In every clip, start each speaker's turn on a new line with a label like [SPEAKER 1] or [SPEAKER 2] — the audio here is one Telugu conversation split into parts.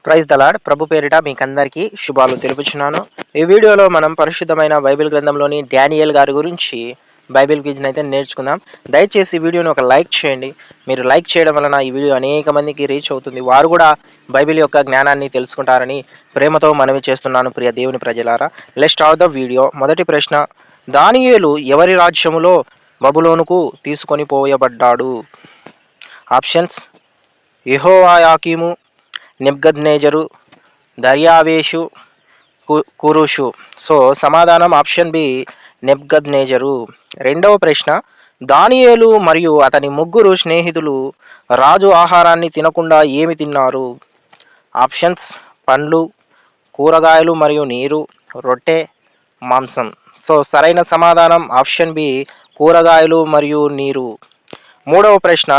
[SPEAKER 1] Praise the lord. ప్రభు పేరిట మీకందరికీ శుభాలు తెలుపుచున్నాను. ఈ వీడియోలో మనం పరిశుద్ధమైన బైబిల్ గ్రంథంలోని డానియేల్ గారి గురించి బైబిల్ క్విజ్‌ని అయితే నేర్చుకుందాం. దయచేసి ఈ వీడియోని ఒక లైక్ చేయండి. మీరు లైక్ చేయడం వలన ఈ వీడియో అనేక మందికి రీచ్ అవుతుంది. వారు కూడా బైబిల్ యొక్క జ్ఞానాన్ని తెలుసుకుంటారని ప్రేమతో మనవి చేస్తున్నాను ప్రియ దేవుని ప్రజలారా. Let's start the video. మొదటి ప్రశ్న, దానియేలు ఎవరి రాజ్యములో బబులోనుకు తీసుకొని పోయబడ్డాడు? ఆప్షన్స్: యెహోయాకీము, నెబ్కద్నెజరు, దర్యావేషు, కురుషు. సో సమాధానం ఆప్షన్ బి, నెబ్కద్నెజరు. రెండవ ప్రశ్న, దానియేలు మరియు అతని ముగ్గురు స్నేహితులు రాజు ఆహారాన్ని తినకుండా ఏమి తిన్నారు? ఆప్షన్స్: పండ్లు, కూరగాయలు మరియు నీరు, రొట్టె, మాంసం. సో సరైన సమాధానం ఆప్షన్ బి, కూరగాయలు మరియు నీరు. మూడవ ప్రశ్న,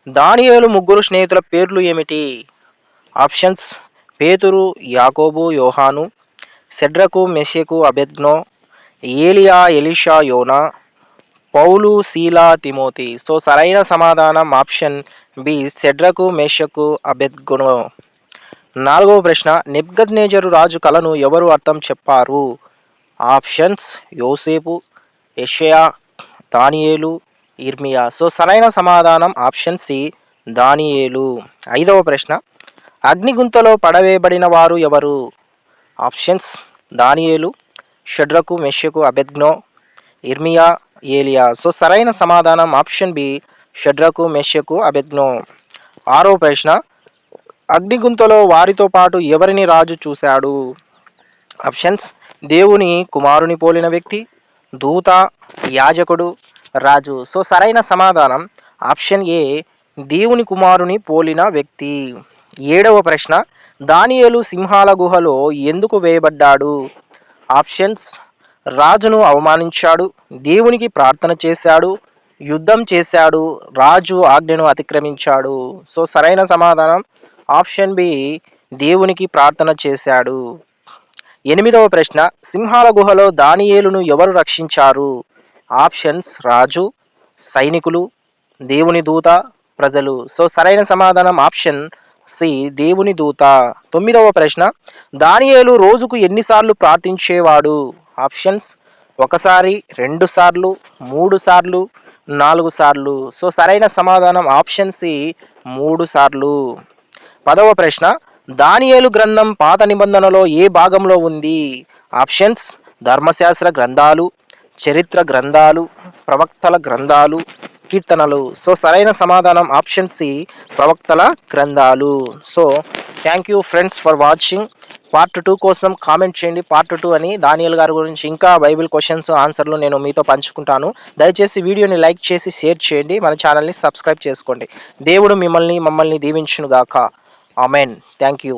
[SPEAKER 1] దానియేలు ముగ్గురు స్నేహితుల పేర్లు ఏమిటి? ఆప్షన్స్: పేతురు, యాకోబు, యోహాను, షద్రకు, మెషకు, అబేద్నెగో, ఏలియా, ఎలీషా, యోనా, పౌలు, సీలా, తిమోతి. సో సరైన సమాధానం ఆప్షన్ బి, షద్రకు, మెషకు, అబేద్నెగో. నాలుగవ ప్రశ్న, నెబ్కద్నెజరు రాజు కలను ఎవరు అర్థం చెప్పారు? ఆప్షన్స్: యోసేపు, యెషయా, దానియేలు, ఇర్మియా. సో సరైన సమాధానం ఆప్షన్ సి, దానియేలు. ఐదవ ప్రశ్న, అగ్నిగుంతలో పడవేయబడిన వారు ఎవరు? ఆప్షన్స్: దానియేలు, షద్రకు, మెషకు, అబేద్నెగో, ఇర్మియా, ఏలియా. సో సరైన సమాధానం ఆప్షన్ బి, షద్రకు, మెషకు, అబేద్నెగో. ఆరవ ప్రశ్న, అగ్నిగుంతలో వారితో పాటు ఎవరిని రాజు చూశాడు? ఆప్షన్స్: దేవుని కుమారుని పోలిన వ్యక్తి, దూత, యాజకుడు, రాజు. సో సరైన సమాధానం ఆప్షన్ ఏ, దేవుని కుమారుని పోలిన వ్యక్తి. ఏడవ ప్రశ్న, దానియేలు సింహాల గుహలో ఎందుకు వేయబడ్డాడు? ఆప్షన్స్: రాజును అవమానించాడు, దేవునికి ప్రార్థన చేశాడు, యుద్ధం చేశాడు, రాజు ఆజ్ఞను అతిక్రమించాడు. సో సరైన సమాధానం ఆప్షన్ బి, దేవునికి ప్రార్థన చేశాడు. ఎనిమిదవ ప్రశ్న, సింహాల గుహలో దానియేలును ఎవరు రక్షించారు? ఆప్షన్స్: రాజు, సైనికులు, దేవుని దూత, ప్రజలు. సో సరైన సమాధానం ఆప్షన్ సి, దేవుని దూత. తొమ్మిదవ ప్రశ్న, దానియేలు రోజుకు ఎన్నిసార్లు ప్రార్థించేవాడు? ఆప్షన్స్: ఒకసారి, 2 సార్లు, 3 సార్లు, 4 సార్లు. సో సరైన సమాధానం ఆప్షన్ సి, 3 సార్లు. 10వ ప్రశ్న, దానియేలు గ్రంథం పాత నిబంధనలో ఏ భాగంలో ఉంది? ఆప్షన్స్: ధర్మశాస్త్ర గ్రంథాలు, చరిత్ర గ్రంథాలు, ప్రవక్తల గ్రంథాలు, కీర్తనలు. సో సరైన సమాధానం ఆప్షన్ సి, ప్రవక్తల గ్రంథాలు. So thank you friends for watching. Part 2 కోసం కామెంట్ చేయండి. పార్ట్ 2 అని దానియేల్ గారి గురించి ఇంకా బైబిల్ క్వశ్చన్స్ ఆన్సర్లు నేను మీతో పంచుకుంటాను. దయచేసి వీడియోని లైక్ చేసి షేర్ చేయండి. మన ఛానల్ని సబ్స్క్రైబ్ చేసుకోండి. దేవుడు మమ్మల్ని దీవించును గాక. ఆమెన్. Thank you.